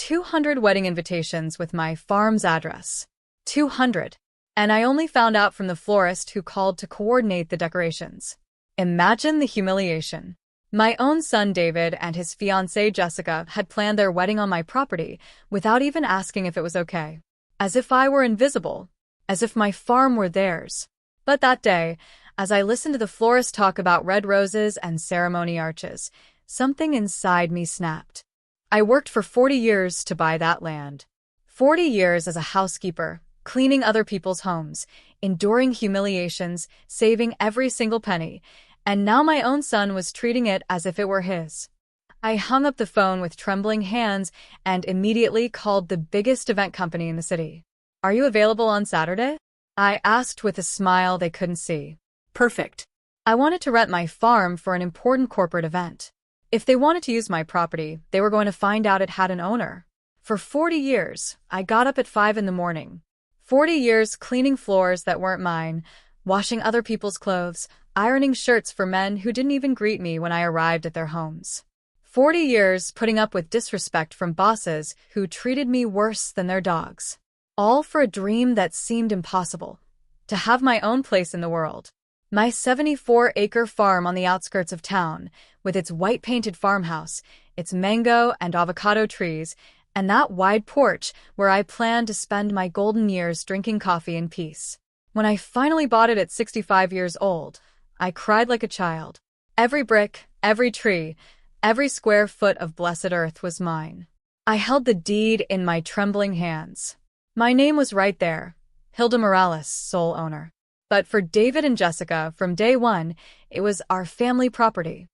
200 wedding invitations with my farm's address. 200. And I only found out from the florist who called to coordinate the decorations. Imagine the humiliation. My own son David and his fiancée Jessica had planned their wedding on my property without even asking if it was okay. As if I were invisible. As if my farm were theirs. But that day, as I listened to the florist talk about red roses and ceremony arches, something inside me snapped. I worked for 40 years to buy that land. 40 years as a housekeeper, cleaning other people's homes, enduring humiliations, saving every single penny, and now my own son was treating it as if it were his. I hung up the phone with trembling hands and immediately called the biggest event company in the city. "Are you available on Saturday?" I asked with a smile they couldn't see. "Perfect." I wanted to rent my farm for an important corporate event. If they wanted to use my property, they were going to find out it had an owner. For 40 years, I got up at 5 in the morning. 40 years cleaning floors that weren't mine, washing other people's clothes, ironing shirts for men who didn't even greet me when I arrived at their homes. 40 years putting up with disrespect from bosses who treated me worse than their dogs. All for a dream that seemed impossible. To have my own place in the world. My 74-acre farm on the outskirts of town, with its white-painted farmhouse, its mango and avocado trees, and that wide porch where I planned to spend my golden years drinking coffee in peace. When I finally bought it at 65 years old, I cried like a child. Every brick, every tree, every square foot of blessed earth was mine. I held the deed in my trembling hands. My name was right there, Hilda Morales, sole owner. But for David and Jessica, from day one, it was our family property.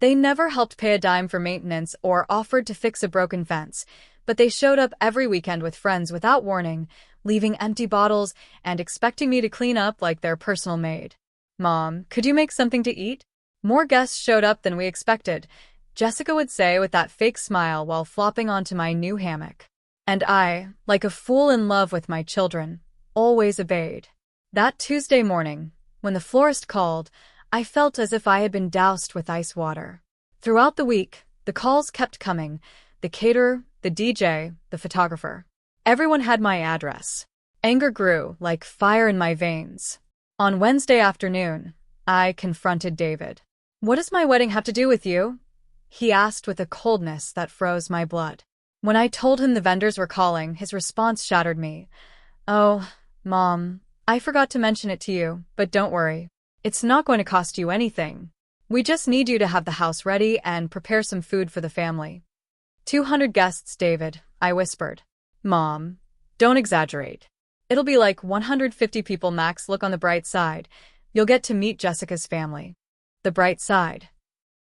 They never helped pay a dime for maintenance or offered to fix a broken fence, but they showed up every weekend with friends without warning, leaving empty bottles and expecting me to clean up like their personal maid. "Mom, could you make something to eat?" More guests showed up than we expected, Jessica would say with that fake smile while flopping onto my new hammock. And I, like a fool in love with my children, always obeyed. That Tuesday morning, when the florist called, I felt as if I had been doused with ice water. Throughout the week, the calls kept coming, the caterer, the DJ, the photographer. Everyone had my address. Anger grew like fire in my veins. On Wednesday afternoon, I confronted David. "What does my wedding have to do with you?" he asked with a coldness that froze my blood. When I told him the vendors were calling, his response shattered me. "Oh, Mom, I forgot to mention it to you, but don't worry. It's not going to cost you anything. We just need you to have the house ready and prepare some food for the family." 200 guests, David, I whispered. "Mom, don't exaggerate. It'll be like 150 people max. Look on the bright side. You'll get to meet Jessica's family." The bright side.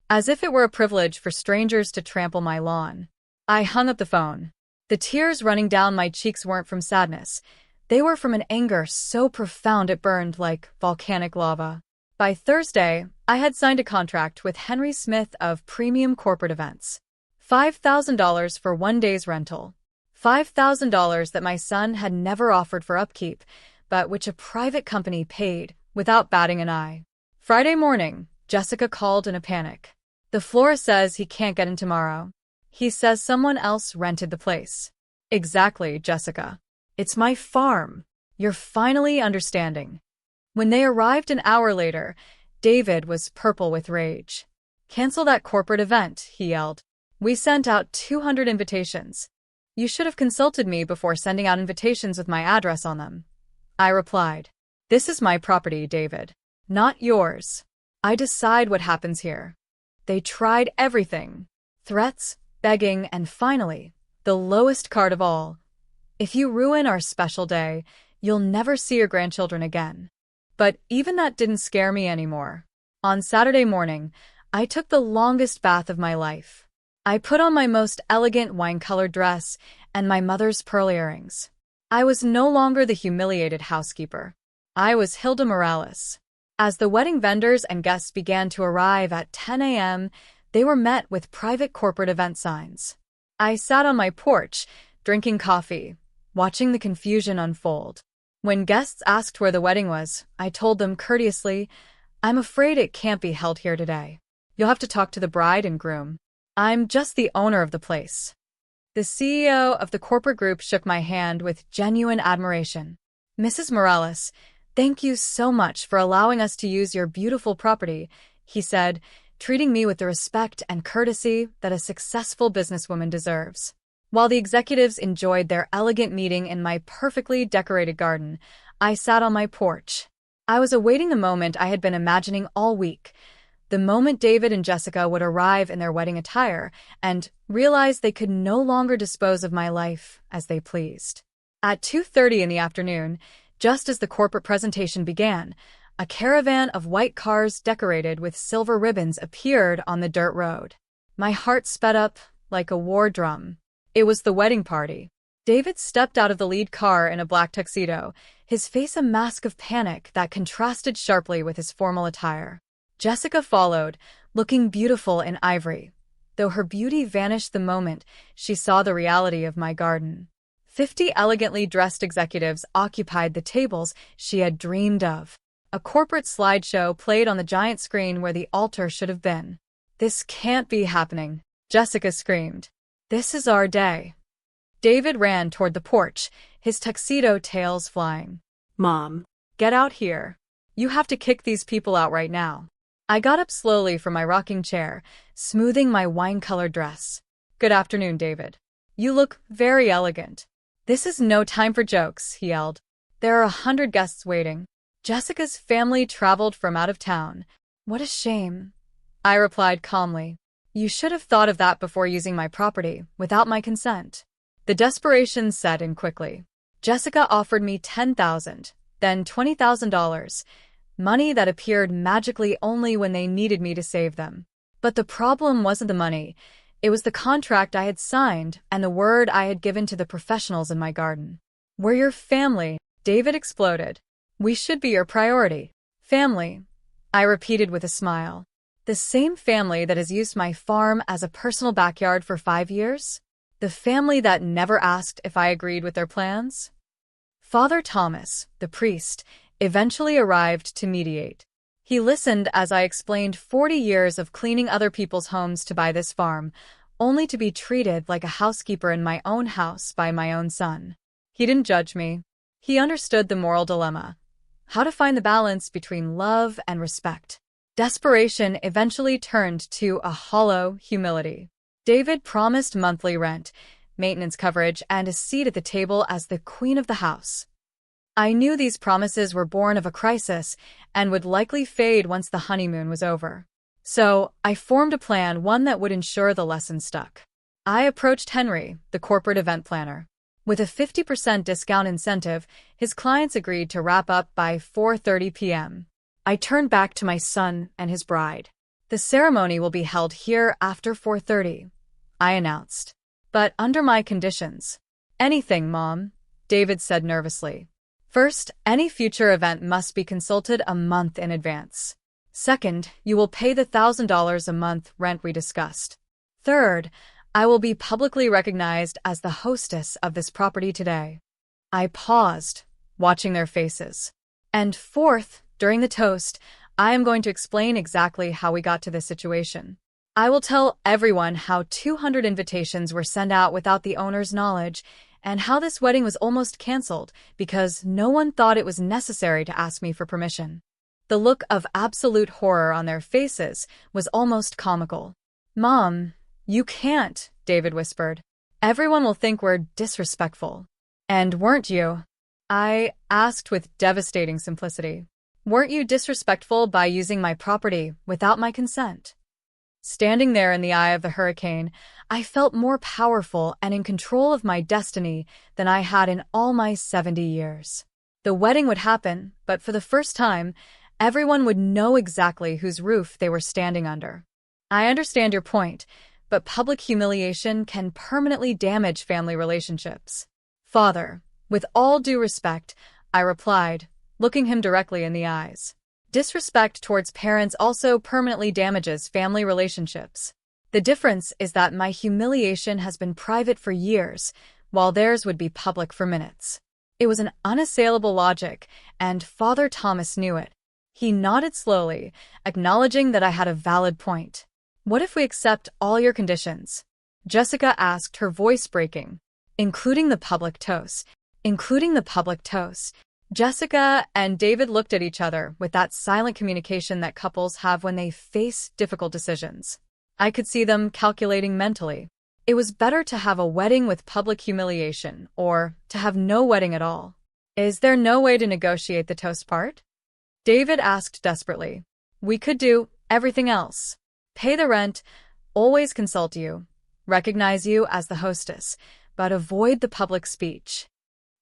As if it were a privilege for strangers to trample my lawn. I hung up the phone. The tears running down my cheeks weren't from sadness. They were from an anger so profound it burned like volcanic lava. By Thursday, I had signed a contract with Henry Smith of Premium Corporate Events. $5,000 for 1 day's rental. $5,000 that my son had never offered for upkeep, but which a private company paid without batting an eye. Friday morning, Jessica called in a panic. "The florist says he can't get in tomorrow. He says someone else rented the place." "Exactly, Jessica. It's my farm. You're finally understanding." When they arrived an hour later, David was purple with rage. "Cancel that corporate event," he yelled. "We sent out 200 invitations. You should have consulted me before sending out invitations with my address on them." I replied, "This is my property, David, not yours. I decide what happens here." They tried everything. Threats, begging, and finally, the lowest card of all. "If you ruin our special day, you'll never see your grandchildren again." But even that didn't scare me anymore. On Saturday morning, I took the longest bath of my life. I put on my most elegant wine-colored dress and my mother's pearl earrings. I was no longer the humiliated housekeeper. I was Hilda Morales. As the wedding vendors and guests began to arrive at 10 a.m., they were met with private corporate event signs. I sat on my porch, drinking coffee, watching the confusion unfold. When guests asked where the wedding was, I told them courteously, "I'm afraid it can't be held here today. You'll have to talk to the bride and groom. I'm just the owner of the place." The CEO of the corporate group shook my hand with genuine admiration. "Mrs. Morales, thank you so much for allowing us to use your beautiful property," he said, treating me with the respect and courtesy that a successful businesswoman deserves. While the executives enjoyed their elegant meeting in my perfectly decorated garden, I sat on my porch. I was awaiting the moment I had been imagining all week, the moment David and Jessica would arrive in their wedding attire and realize they could no longer dispose of my life as they pleased. At 2:30 in the afternoon, just as the corporate presentation began, a caravan of white cars decorated with silver ribbons appeared on the dirt road. My heart sped up like a war drum. It was the wedding party. David stepped out of the lead car in a black tuxedo, his face a mask of panic that contrasted sharply with his formal attire. Jessica followed, looking beautiful in ivory, though her beauty vanished the moment she saw the reality of my garden. 50 elegantly dressed executives occupied the tables she had dreamed of. A corporate slideshow played on the giant screen where the altar should have been. "This can't be happening," Jessica screamed. "This is our day." David ran toward the porch, his tuxedo tails flying. Mom. "Get out here. You have to kick these people out right now." I got up slowly from my rocking chair, smoothing my wine-colored dress. "Good afternoon, David. You look very elegant." "This is no time for jokes," he yelled. "There are 100 guests waiting. Jessica's family traveled from out of town." "What a shame," I replied calmly. "You should have thought of that before using my property, without my consent." The desperation set in quickly. Jessica offered me $10,000, then $20,000, money that appeared magically only when they needed me to save them. But the problem wasn't the money. It was the contract I had signed and the word I had given to the professionals in my garden. "We're your family," David exploded. "We should be your priority." "Family," I repeated with a smile. "The same family that has used my farm as a personal backyard for 5 years? The family that never asked if I agreed with their plans?" Father Thomas, the priest, eventually arrived to mediate. He listened as I explained 40 years of cleaning other people's homes to buy this farm, only to be treated like a housekeeper in my own house by my own son. He didn't judge me. He understood the moral dilemma. How to find the balance between love and respect. Desperation eventually turned to a hollow humility. David promised monthly rent, maintenance coverage, and a seat at the table as the queen of the house. I knew these promises were born of a crisis and would likely fade once the honeymoon was over. So, I formed a plan, one that would ensure the lesson stuck. I approached Henry, the corporate event planner. With a 50% discount incentive, his clients agreed to wrap up by 4:30 p.m. I turned back to my son and his bride. "The ceremony will be held here after 4:30, I announced. "But under my conditions." "Anything, Mom," David said nervously. "First, any future event must be consulted a month in advance. Second, you will pay the $1,000 a month rent we discussed. Third, I will be publicly recognized as the hostess of this property today." I paused, watching their faces. "And fourth, during the toast, I am going to explain exactly how we got to this situation. I will tell everyone how 200 invitations were sent out without the owner's knowledge, and how this wedding was almost canceled because no one thought it was necessary to ask me for permission." The look of absolute horror on their faces was almost comical. "Mom, you can't," David whispered. "Everyone will think we're disrespectful." "And weren't you?" I asked with devastating simplicity. "Weren't you disrespectful by using my property without my consent?" Standing there in the eye of the hurricane, I felt more powerful and in control of my destiny than I had in all my 70 years. The wedding would happen, but for the first time, everyone would know exactly whose roof they were standing under. "I understand your point, but public humiliation can permanently damage family relationships." "Father, with all due respect," I replied, looking him directly in the eyes. "Disrespect towards parents also permanently damages family relationships. The difference is that my humiliation has been private for years, while theirs would be public for minutes." It was an unassailable logic, and Father Thomas knew it. He nodded slowly, acknowledging that I had a valid point. "What if we accept all your conditions?" Jessica asked, her voice breaking. Including the public toast. Including the public toast. Jessica and David looked at each other with that silent communication that couples have when they face difficult decisions. I could see them calculating mentally. It was better to have a wedding with public humiliation or to have no wedding at all. Is there no way to negotiate the toast part? David asked desperately. We could do everything else. Pay the rent, always consult you, recognize you as the hostess, but avoid the public speech.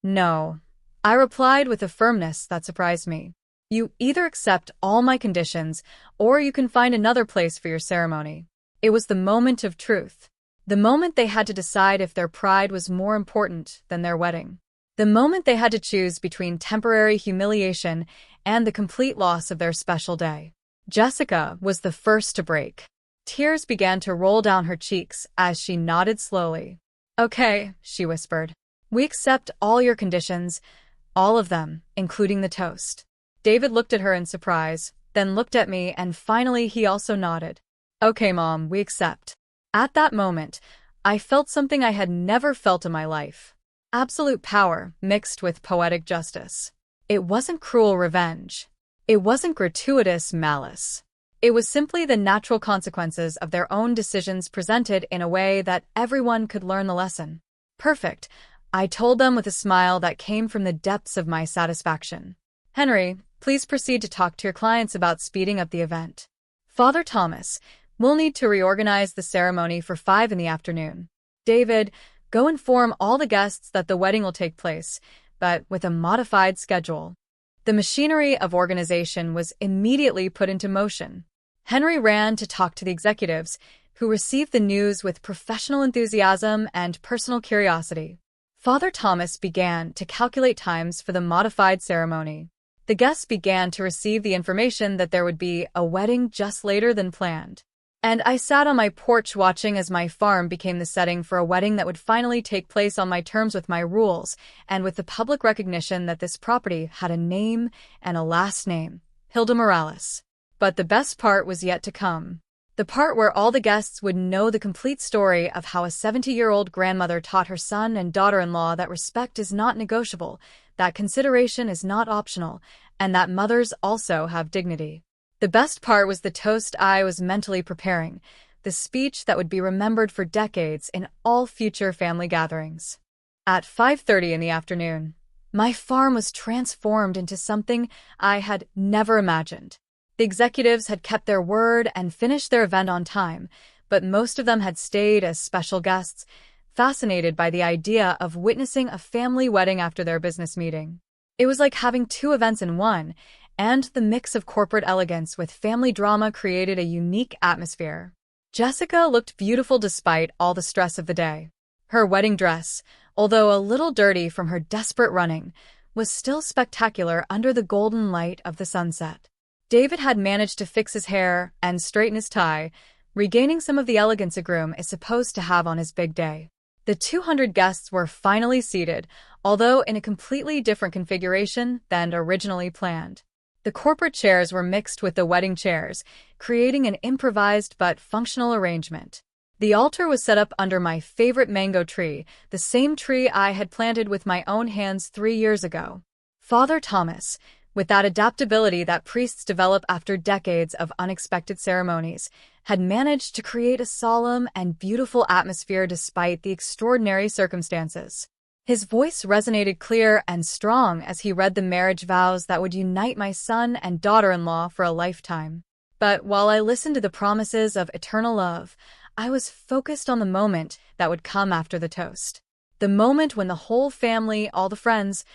No, I replied with a firmness that surprised me. You either accept all my conditions, or you can find another place for your ceremony. It was the moment of truth. The moment they had to decide if their pride was more important than their wedding. The moment they had to choose between temporary humiliation and the complete loss of their special day. Jessica was the first to break. Tears began to roll down her cheeks as she nodded slowly. Okay, she whispered. We accept all your conditions, all of them, including the toast. David looked at her in surprise, then looked at me, and finally he also nodded. Okay, Mom, we accept. At that moment, I felt something I had never felt in my life. Absolute power mixed with poetic justice. It wasn't cruel revenge. It wasn't gratuitous malice. It was simply the natural consequences of their own decisions presented in a way that everyone could learn the lesson. Perfect, I told them with a smile that came from the depths of my satisfaction. Henry, please proceed to talk to your clients about speeding up the event. Father Thomas, we'll need to reorganize the ceremony for 5 in the afternoon. David, go inform all the guests that the wedding will take place, but with a modified schedule. The machinery of organization was immediately put into motion. Henry ran to talk to the executives, who received the news with professional enthusiasm and personal curiosity. Father Thomas began to calculate times for the modified ceremony. The guests began to receive the information that there would be a wedding just later than planned. And I sat on my porch watching as my farm became the setting for a wedding that would finally take place on my terms with my rules and with the public recognition that this property had a name and a last name, Hilda Morales. But the best part was yet to come. The part where all the guests would know the complete story of how a 70-year-old grandmother taught her son and daughter-in-law that respect is not negotiable, that consideration is not optional, and that mothers also have dignity. The best part was the toast I was mentally preparing, the speech that would be remembered for decades in all future family gatherings. At 5:30 in the afternoon, my farm was transformed into something I had never imagined. The executives had kept their word and finished their event on time, but most of them had stayed as special guests, fascinated by the idea of witnessing a family wedding after their business meeting. It was like having 2 events in one, and the mix of corporate elegance with family drama created a unique atmosphere. Jessica looked beautiful despite all the stress of the day. Her wedding dress, although a little dirty from her desperate running, was still spectacular under the golden light of the sunset. David had managed to fix his hair and straighten his tie, regaining some of the elegance a groom is supposed to have on his big day. The 200 guests were finally seated, although in a completely different configuration than originally planned. The corporate chairs were mixed with the wedding chairs, creating an improvised but functional arrangement. The altar was set up under my favorite mango tree, the same tree I had planted with my own hands 3 years ago. Father Thomas, with that adaptability that priests develop after decades of unexpected ceremonies, had managed to create a solemn and beautiful atmosphere despite the extraordinary circumstances. His voice resonated clear and strong as he read the marriage vows that would unite my son and daughter-in-law for a lifetime. But while I listened to the promises of eternal love, I was focused on the moment that would come after the toast. The moment when the whole family, all the friends,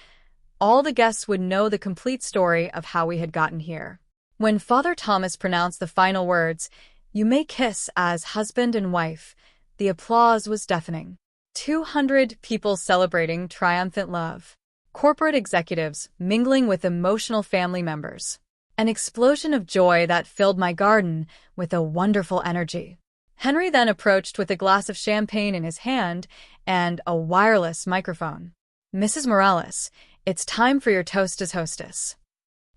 all the guests would know the complete story of how we had gotten here. When Father Thomas pronounced the final words, "You may kiss as husband and wife," the applause was deafening. 200 people celebrating triumphant love. Corporate executives mingling with emotional family members. An explosion of joy that filled my garden with a wonderful energy. Henry then approached with a glass of champagne in his hand and a wireless microphone. "Mrs. Morales, it's time for your toast as hostess."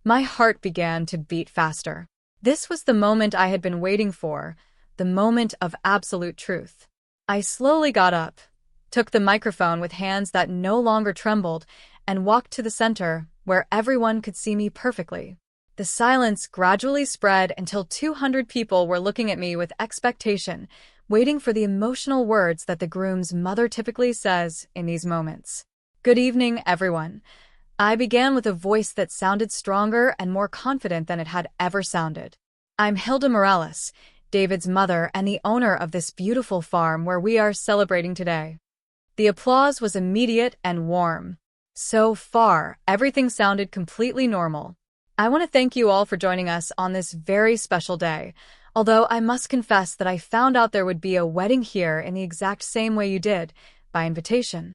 My heart began to beat faster. This was the moment I had been waiting for, the moment of absolute truth. I slowly got up, took the microphone with hands that no longer trembled, and walked to the center, where everyone could see me perfectly. The silence gradually spread until 200 people were looking at me with expectation, waiting for the emotional words that the groom's mother typically says in these moments. "Good evening, everyone." I began with a voice that sounded stronger and more confident than it had ever sounded. "I'm Hilda Morales, David's mother and the owner of this beautiful farm where we are celebrating today." The applause was immediate and warm. So far, everything sounded completely normal. "I want to thank you all for joining us on this very special day, although I must confess that I found out there would be a wedding here in the exact same way you did, by invitation."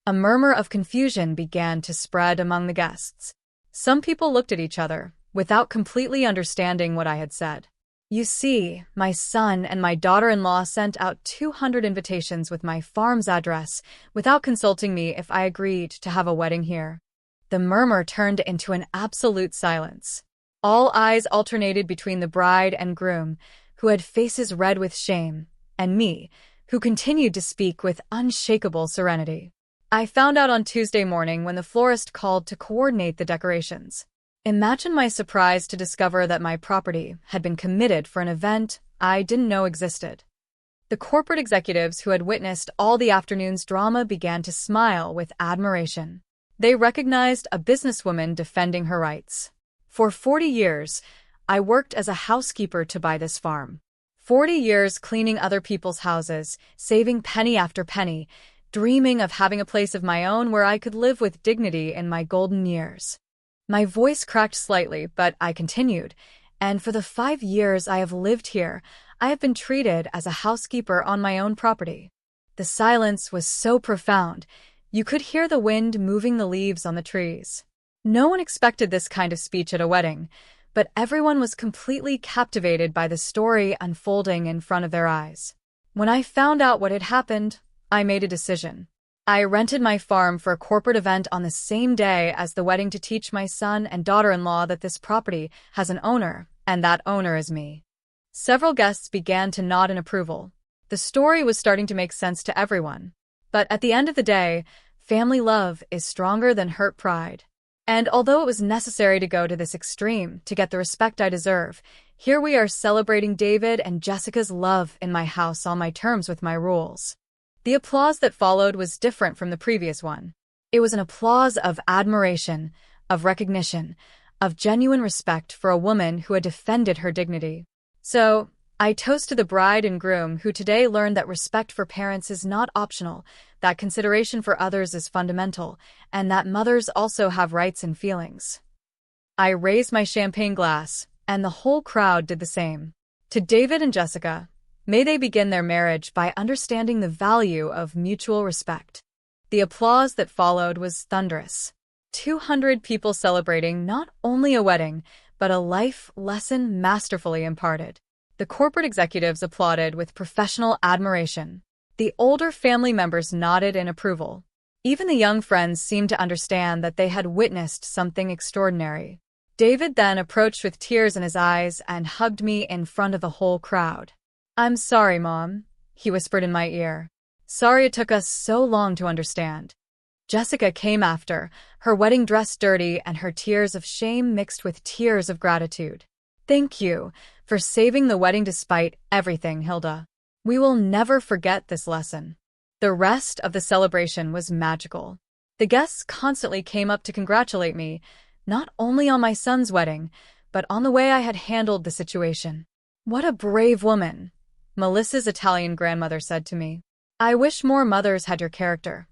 A murmur of confusion began to spread among the guests. Some people looked at each other, without completely understanding what I had said. "You see, my son and my daughter-in-law sent out 200 invitations with my farm's address without consulting me if I agreed to have a wedding here." The murmur turned into an absolute silence. All eyes alternated between the bride and groom, who had faces red with shame, and me, who continued to speak with unshakable serenity. I found out on Tuesday morning when the florist called to coordinate the decorations. Imagine my surprise to discover that my property had been committed for an event I didn't know existed. The corporate executives who had witnessed all the afternoon's drama began to smile with admiration. They recognized a businesswoman defending her rights. For 40 years, I worked as a housekeeper to buy this farm. 40 years cleaning other people's houses, saving penny after penny, dreaming of having a place of my own where I could live with dignity in my golden years. My voice cracked slightly, but I continued, and for the 5 years I have lived here, I have been treated as a housekeeper on my own property. The silence was so profound, you could hear the wind moving the leaves on the trees. No one expected this kind of speech at a wedding, but everyone was completely captivated by the story unfolding in front of their eyes. When I found out what had happened, I made a decision. I rented my farm for a corporate event on the same day as the wedding to teach my son and daughter-in-law that this property has an owner, and that owner is me. Several guests began to nod in approval. The story was starting to make sense to everyone. But at the end of the day, family love is stronger than hurt pride. And although it was necessary to go to this extreme to get the respect I deserve, here we are celebrating David and Jessica's love in my house on my terms with my rules. The applause that followed was different from the previous one. It was an applause of admiration, of recognition, of genuine respect for a woman who had defended her dignity. So, I toasted the bride and groom who today learned that respect for parents is not optional, that consideration for others is fundamental, and that mothers also have rights and feelings. I raised my champagne glass, and the whole crowd did the same. To David and Jessica, may they begin their marriage by understanding the value of mutual respect. The applause that followed was thunderous. 200 people celebrating not only a wedding, but a life lesson masterfully imparted. The corporate executives applauded with professional admiration. The older family members nodded in approval. Even the young friends seemed to understand that they had witnessed something extraordinary. David then approached with tears in his eyes and hugged me in front of the whole crowd. "I'm sorry, Mom," he whispered in my ear. "Sorry it took us so long to understand." Jessica came after, her wedding dress dirty and her tears of shame mixed with tears of gratitude. "Thank you for saving the wedding despite everything, Hilda. We will never forget this lesson." The rest of the celebration was magical. The guests constantly came up to congratulate me, not only on my son's wedding, but on the way I had handled the situation. "What a brave woman," Melissa's Italian grandmother said to me. "I wish more mothers had your character,"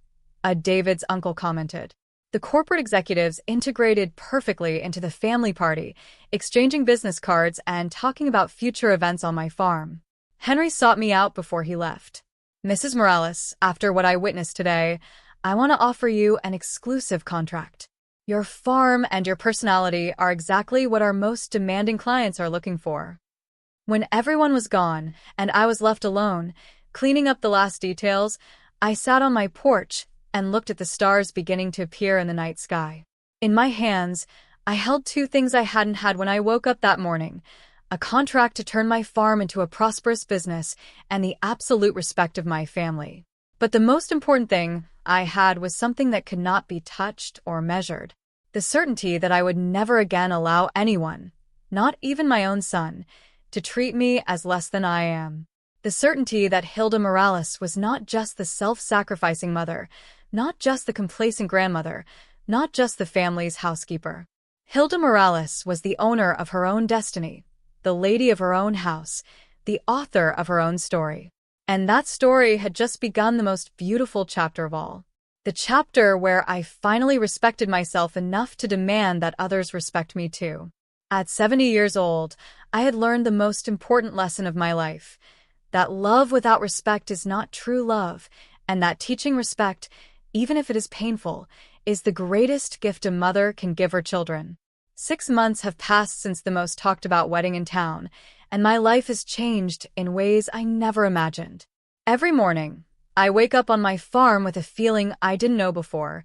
David's uncle commented. The corporate executives integrated perfectly into the family party, exchanging business cards and talking about future events on my farm. Henry sought me out before he left. "Mrs. Morales, after what I witnessed today, I want to offer you an exclusive contract. Your farm and your personality are exactly what our most demanding clients are looking for." When everyone was gone and I was left alone, cleaning up the last details, I sat on my porch and looked at the stars beginning to appear in the night sky. In my hands, I held two things I hadn't had when I woke up that morning: a contract to turn my farm into a prosperous business, and the absolute respect of my family. But the most important thing I had was something that could not be touched or measured. The certainty that I would never again allow anyone, not even my own son, to treat me as less than I am. The certainty that Hilda Morales was not just the self-sacrificing mother, not just the complacent grandmother, not just the family's housekeeper. Hilda Morales was the owner of her own destiny, the lady of her own house, the author of her own story. And that story had just begun the most beautiful chapter of all. The chapter where I finally respected myself enough to demand that others respect me too. At 70 years old, I had learned the most important lesson of my life, that love without respect is not true love, and that teaching respect, even if it is painful, is the greatest gift a mother can give her children. 6 months have passed since the most talked about wedding in town, and my life has changed in ways I never imagined. Every morning, I wake up on my farm with a feeling I didn't know before,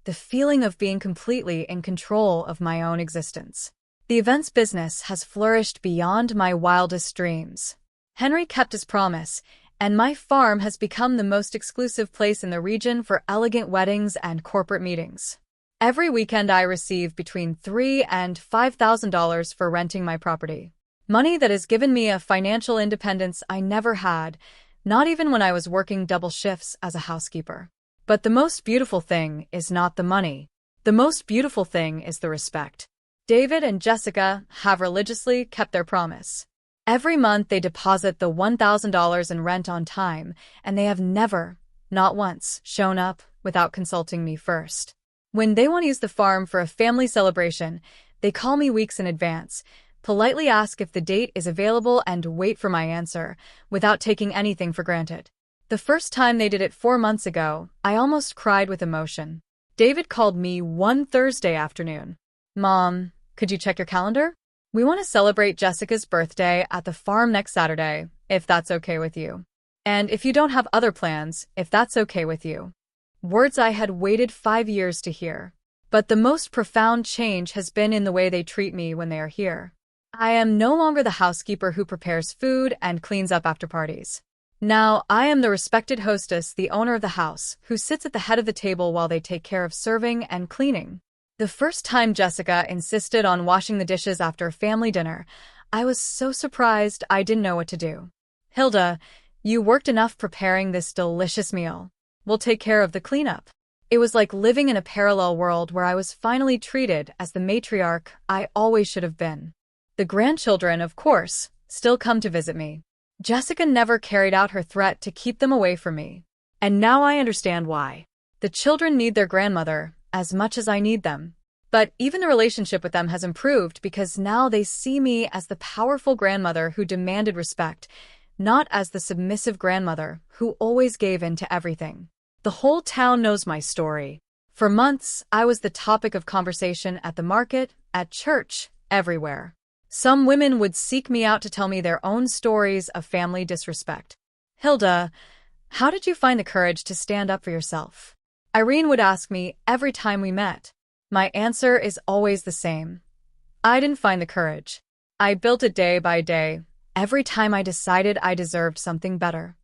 the feeling of being completely in control of my own existence. The events business has flourished beyond my wildest dreams. Henry kept his promise, and my farm has become the most exclusive place in the region for elegant weddings and corporate meetings. Every weekend I receive between $3,000 and $5,000 for renting my property. Money that has given me a financial independence I never had, not even when I was working double shifts as a housekeeper. But the most beautiful thing is not the money. The most beautiful thing is the respect. David and Jessica have religiously kept their promise. Every month they deposit the $1,000 in rent on time, and they have never, not once, shown up without consulting me first. When they want to use the farm for a family celebration, they call me weeks in advance, politely ask if the date is available and wait for my answer, without taking anything for granted. The first time they did it 4 months ago, I almost cried with emotion. David called me one Thursday afternoon. "Mom, could you check your calendar? We want to celebrate Jessica's birthday at the farm next Saturday, if that's okay with you. And if you don't have other plans, if that's okay with you." Words I had waited 5 years to hear. But the most profound change has been in the way they treat me when they are here. I am no longer the housekeeper who prepares food and cleans up after parties. Now, I am the respected hostess, the owner of the house, who sits at the head of the table while they take care of serving and cleaning. The first time Jessica insisted on washing the dishes after a family dinner, I was so surprised I didn't know what to do. "Hilda, you worked enough preparing this delicious meal. We'll take care of the cleanup." It was like living in a parallel world where I was finally treated as the matriarch I always should have been. The grandchildren, of course, still come to visit me. Jessica never carried out her threat to keep them away from me. And now I understand why. The children need their grandmother as much as I need them. But even the relationship with them has improved because now they see me as the powerful grandmother who demanded respect, not as the submissive grandmother who always gave in to everything. The whole town knows my story. For months, I was the topic of conversation at the market, at church, everywhere. Some women would seek me out to tell me their own stories of family disrespect. "Hilda, how did you find the courage to stand up for yourself?" Irene would ask me every time we met. My answer is always the same. I didn't find the courage. I built it day by day, every time I decided I deserved something better.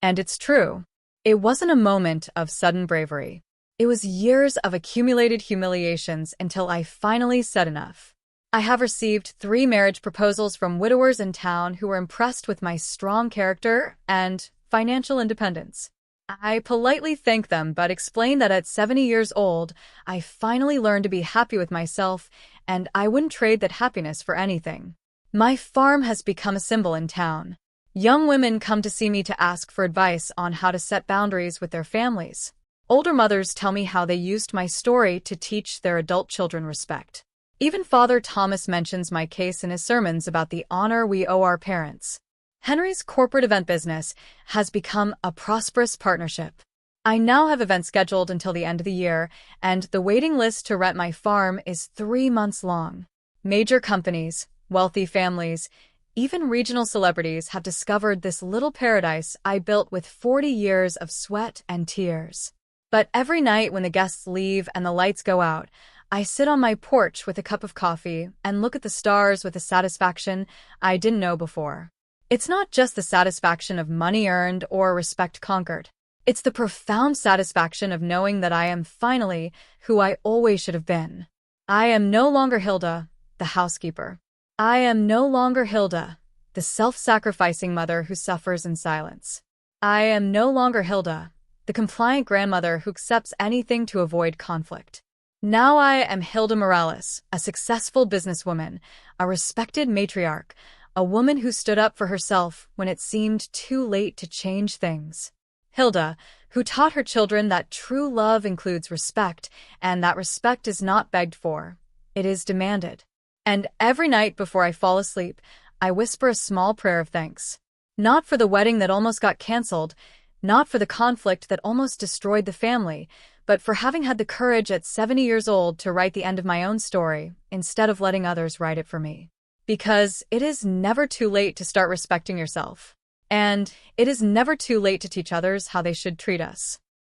And it's true. It wasn't a moment of sudden bravery. It was years of accumulated humiliations until I finally said enough. I have received 3 marriage proposals from widowers in town who were impressed with my strong character and financial independence. I politely thanked them but explained that at 70 years old, I finally learned to be happy with myself, and I wouldn't trade that happiness for anything. My farm has become a symbol in town. Young women come to see me to ask for advice on how to set boundaries with their families. Older mothers tell me how they used my story to teach their adult children respect. Even Father Thomas mentions my case in his sermons about the honor we owe our parents. Henry's corporate event business has become a prosperous partnership. I now have events scheduled until the end of the year, and the waiting list to rent my farm is 3 months long. Major companies, wealthy families, even regional celebrities have discovered this little paradise I built with 40 years of sweat and tears. But every night when the guests leave and the lights go out, I sit on my porch with a cup of coffee and look at the stars with a satisfaction I didn't know before. It's not just the satisfaction of money earned or respect conquered. It's the profound satisfaction of knowing that I am finally who I always should have been. I am no longer Hilda, the housekeeper. I am no longer Hilda, the self-sacrificing mother who suffers in silence. I am no longer Hilda, the compliant grandmother who accepts anything to avoid conflict. Now I am Hilda Morales, a successful businesswoman, a respected matriarch, a woman who stood up for herself when it seemed too late to change things. Hilda, who taught her children that true love includes respect, and that respect is not begged for, it is demanded. And every night before I fall asleep, I whisper a small prayer of thanks. Not for the wedding that almost got canceled, not for the conflict that almost destroyed the family, but for having had the courage at 70 years old to write the end of my own story, instead of letting others write it for me. Because it is never too late to start respecting yourself. And it is never too late to teach others how they should treat us.